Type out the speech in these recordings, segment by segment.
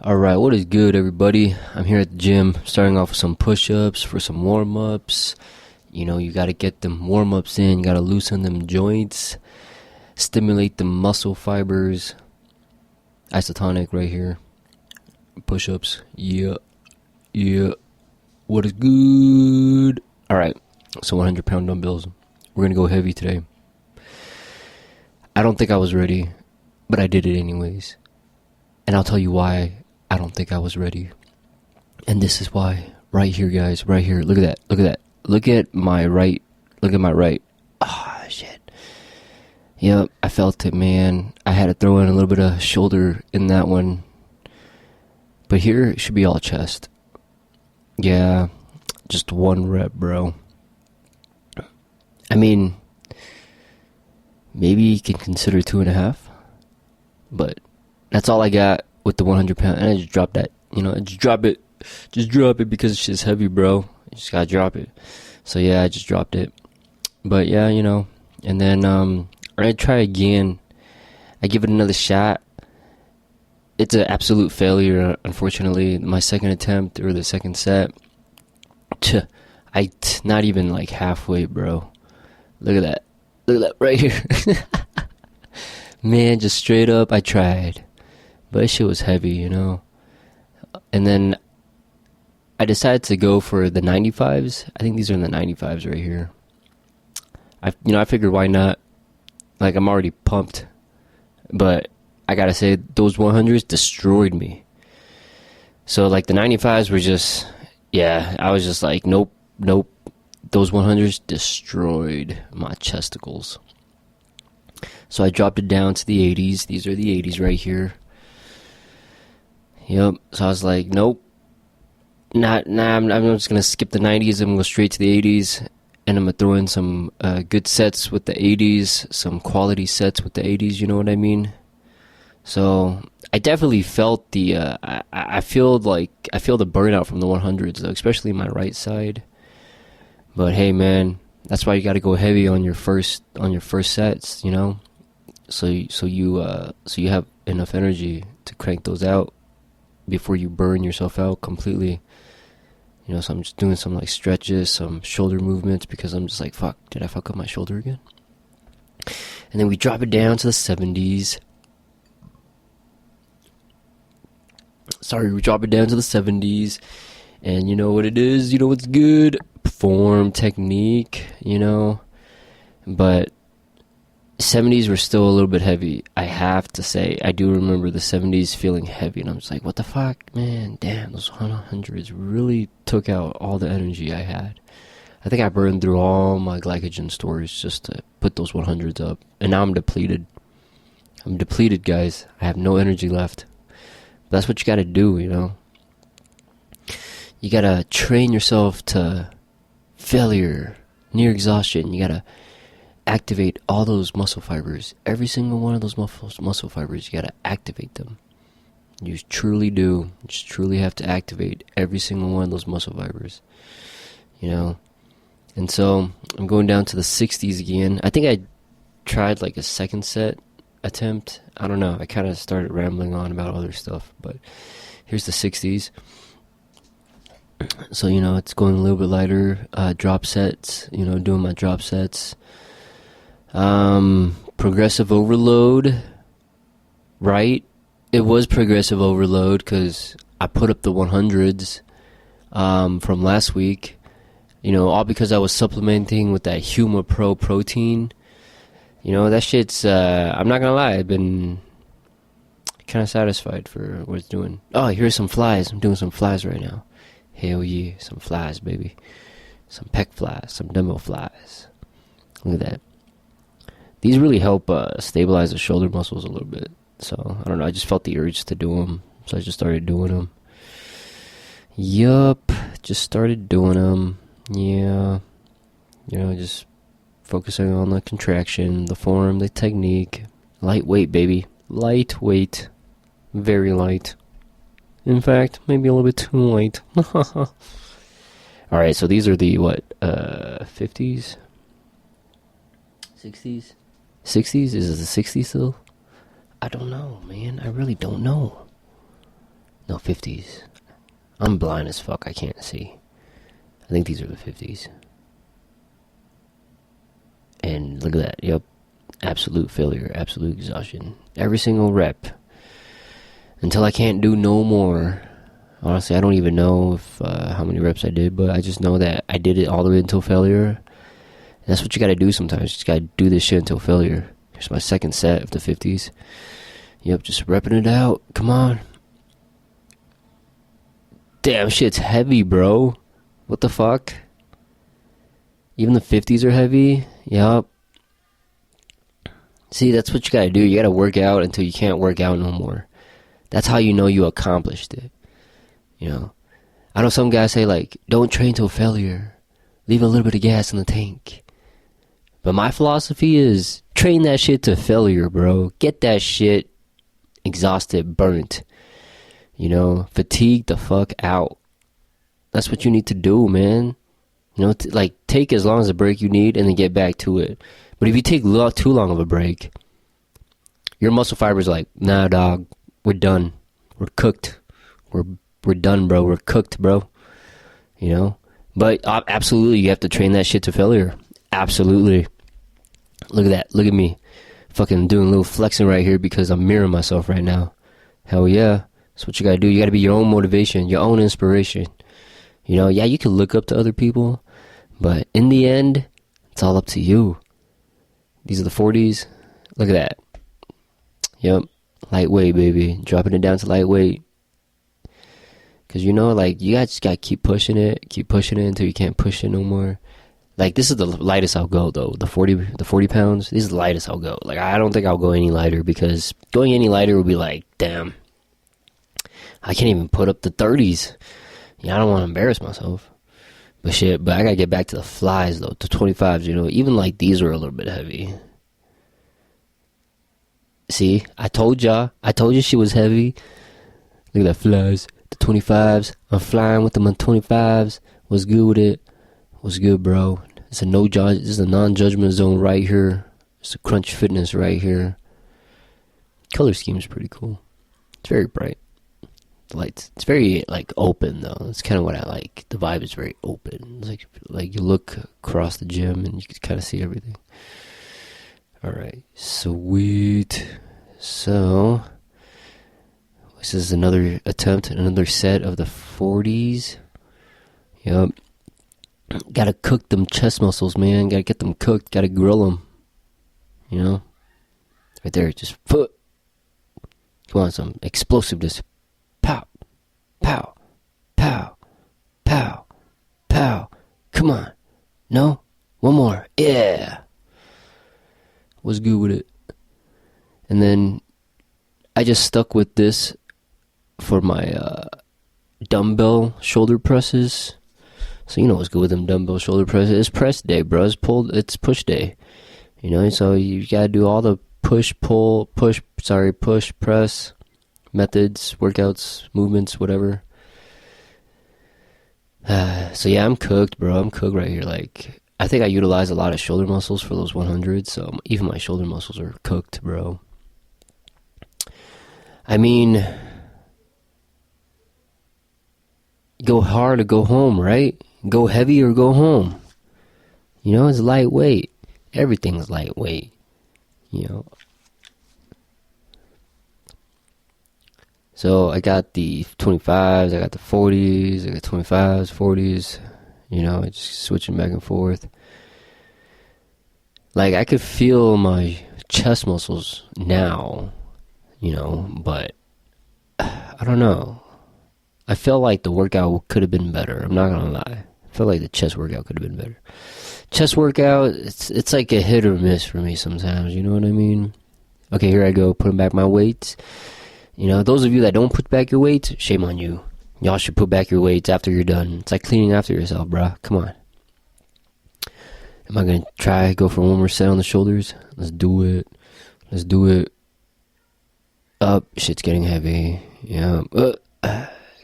Alright, what is good, everybody? I'm here at the gym, starting off with some push-ups for some warm-ups. You know, you gotta get them warm-ups in, you gotta loosen them joints, stimulate the muscle fibers. Isotonic right here. Push-ups, yeah. What is good? Alright, so 100-pound dumbbells. We're gonna go heavy today. I don't think I was ready, but I did it anyways. And I'll tell you why I don't think I was ready. And this is why. Right here, guys. Right here. Look at that. Look at that. Look at my right. Look at my right. Ah, shit. Yep, I felt it, man. I had to throw in a little bit of shoulder in that one. But here, it should be all chest. Yeah, just one rep, bro. I mean, maybe you can consider 2.5. But that's all I got with the 100-pound. And I just dropped that. You know, just drop it. Just drop it because it's just heavy, bro. You just gotta drop it. So yeah, I just dropped it. But yeah, you know. And then I try again. I give it another shot. It's an absolute failure, unfortunately. My second attempt, or the second set. Not even like halfway, bro. Look at that. Look at that right here. Man, just straight up, I tried. But this shit was heavy, you know. And then I decided to go for the 95s. I think these are in the 95s right here. I figured why not? Like, I'm already pumped. But I gotta say, those 100s destroyed me. So, like, the 95s were just, yeah, I was just like, nope. Those 100s destroyed my chesticles. So I dropped it down to the 80s. These are the 80s right here. Yep. So I was like, nope. I'm just going to skip the 90s. I'm going to go straight to the 80s. And I'm going to throw in some good sets with the 80s. Some quality sets with the 80s, you know what I mean? So I definitely felt the, I feel the burnout from the 100s, though, especially my right side. But hey, man, that's why you got to go heavy on your first sets, you know? So you have enough energy to crank those out before you burn yourself out completely. You know, so I'm just doing some like stretches, some shoulder movements, because I'm just like, fuck, did I fuck up my shoulder again? And then we drop it down to the 70s. We drop it down to the 70s. And you know what it is, you know what's good? Form, technique, you know. But 70s were still a little bit heavy. I have to say, I do remember the 70s feeling heavy, and I'm just like, what the fuck, man? Damn, those 100s really took out all the energy I had. I think I burned through all my glycogen stores just to put those 100s up, and now I'm depleted. I'm depleted, guys. I have no energy left. But that's what you gotta do, you know. You gotta train yourself to failure, near exhaustion. You gotta activate all those muscle fibers. Every single one of those muscle fibers, you gotta activate them. You truly do. You just truly have to activate every single one of those muscle fibers. You know? And so, I'm going down to the 60s again. I think I tried like a second set attempt. I don't know. I kind of started rambling on about other stuff. But here's the 60s. So, you know, it's going a little bit lighter. Drop sets. You know, doing my drop sets. Progressive overload, right? It was progressive overload because I put up the 100s from last week, you know, all because I was supplementing with that Huma Pro protein. You know, that shit's, I'm not gonna lie, I've been kind of satisfied for what it's doing. Oh, here's some flies. I'm doing some flies right now. Hell yeah, some flies, baby. Some pec flies, some dumbbell flies. Look at that. These really help stabilize the shoulder muscles a little bit. So, I don't know, I just felt the urge to do them. So I just started doing them. Yup, just started doing them. Yeah. You know, just focusing on the contraction, the form, the technique. Lightweight, baby. Lightweight. Very light. In fact, maybe a little bit too light. Alright, so these are the, 50s? 60s? 60s? Is it the 60s still? I don't know, man. I really don't know. No, 50s. I'm blind as fuck. I can't see. I think these are the 50s. And look at that. Yep. Absolute failure. Absolute exhaustion. Every single rep. Until I can't do no more. Honestly, I don't even know if how many reps I did, but I just know that I did it all the way until failure. And that's what you gotta do sometimes. You just gotta do this shit until failure. Here's my second set of the 50s. Yep, just repping it out. Come on. Damn, shit's heavy, bro. What the fuck? Even the 50s are heavy? Yup. See, that's what you gotta do. You gotta work out until you can't work out no more. That's how you know you accomplished it. You know? I know some guys say, like, don't train till failure. Leave a little bit of gas in the tank. But my philosophy is, train that shit to failure, bro. Get that shit exhausted, burnt. You know? Fatigue the fuck out. That's what you need to do, man. You know, like, take as long as a break you need and then get back to it. But if you take too long of a break, your muscle fibers are like, nah, dog, we're done. We're cooked. We're done, bro. We're cooked, bro. You know? But absolutely, you have to train that shit to failure. Absolutely. Look at that. Look at me. Fucking doing a little flexing right here because I'm mirroring myself right now. Hell yeah. That's what you gotta do. You gotta be your own motivation, your own inspiration. You know, yeah, you can look up to other people, but in the end, it's all up to you. These are the 40s. Look at that. Yep. Lightweight, baby. Dropping it down to lightweight. Because, you know, like, you just gotta keep pushing it until you can't push it no more. Like, this is the lightest I'll go, though. The 40 pounds, this is the lightest I'll go. Like, I don't think I'll go any lighter, because going any lighter would be like, damn, I can't even put up the 30s. Yeah, I don't want to embarrass myself. But shit, but I gotta get back to the flies, though, to 25s, you know. Even, like, these are a little bit heavy. See, I told you she was heavy. Look at that flies. The 25s, I'm flying with them on 25s. What's good with it? What's good, bro? It's a this is a non-judgment zone right here. It's a Crunch Fitness right here. Color scheme is pretty cool. It's very bright. The lights. It's very, like, open, though. It's kind of what I like. The vibe is very open. It's like you look across the gym and you can kind of see everything. Alright, sweet. So, this is another attempt, another set of the 40s. Yep. Gotta cook them chest muscles, man. Gotta get them cooked. Gotta grill them. You know? Right there, just put. Come on, some explosiveness. Pow. Pow. Pow. Pow. Pow. Come on. No? One more. Yeah. Was good with it. And then I just stuck with this for my dumbbell shoulder presses. So you know what's good with them dumbbell shoulder presses. It's press day, bro. It's push day. You know, so you gotta do all the push, press methods, workouts, movements, whatever. So yeah, I'm cooked, bro. I'm cooked right here. Like, I think I utilize a lot of shoulder muscles for those 100s, so even my shoulder muscles are cooked, bro. I mean, go hard or go home, right? Go heavy or go home. You know, it's lightweight. Everything's lightweight, you know. So I got the 25s, I got the 40s, I got 25s, 40s, you know, just switching back and forth. Like, I could feel my chest muscles now, you know, but I don't know. I felt like the workout could have been better. I'm not gonna lie. I felt like the chest workout could have been better. Chest workout, it's like a hit or miss for me sometimes, you know what I mean? Okay, here I go, putting back my weights. You know, those of you that don't put back your weights, shame on you. Y'all should put back your weights after you're done. It's like cleaning after yourself, bruh. Come on. Am I going to go for one more set on the shoulders? Let's do it. Let's do it. Up. Shit's getting heavy. Yeah.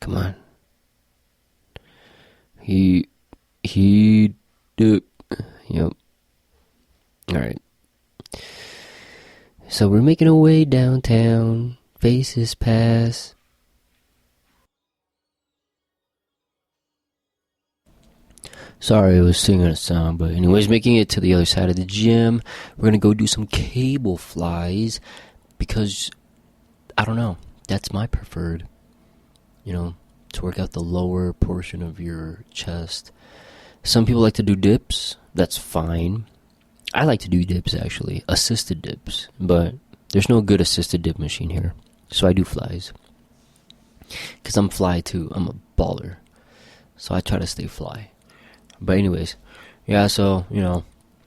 Come on. He did. Yep. Alright. So we're making our way downtown. Faces pass. Sorry, I was singing a song, but anyways, making it to the other side of the gym. We're gonna go do some cable flies because, I don't know, that's my preferred, to work out the lower portion of your chest. Some people like to do dips. That's fine. I like to do dips, actually, assisted dips, but there's no good assisted dip machine here, so I do flies. Because I'm fly too. I'm a baller, so I try to stay fly. But anyways, yeah, so,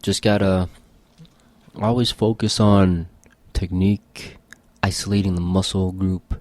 just gotta always focus on technique, isolating the muscle group,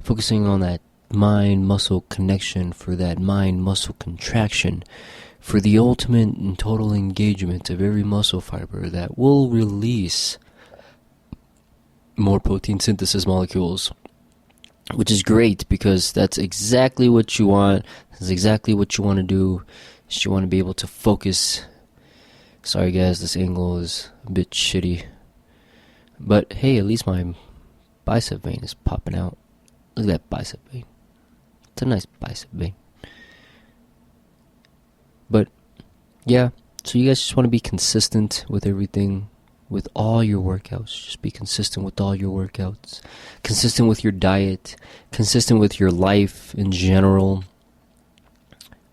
focusing on that mind-muscle connection for that mind-muscle contraction, for the ultimate and total engagement of every muscle fiber that will release more protein synthesis molecules, which is great because that's exactly what you want. That's exactly what you want to do. You want to be able to focus. Sorry guys, this angle is a bit shitty. But hey, at least my bicep vein is popping out. Look at that bicep vein. It's a nice bicep vein. But yeah, so you guys just want to be consistent with everything, with all your workouts. Just be consistent with all your workouts. Consistent with your diet. Consistent with your life in general.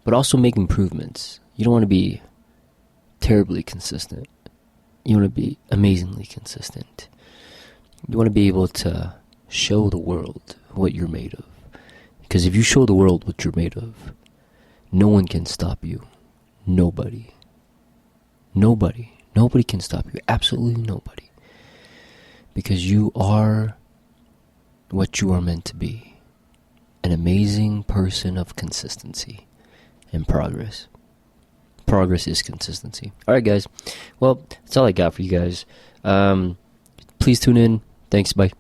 But also make improvements. You don't want to be terribly consistent. You want to be amazingly consistent. You want to be able to show the world what you're made of. Because if you show the world what you're made of, no one can stop you. Nobody. Nobody. Nobody can stop you. Absolutely nobody. Because you are what you are meant to be. An amazing person of consistency and progress. Progress is consistency. Alright guys. Well, that's all I got for you guys. Please tune in. Thanks. Bye.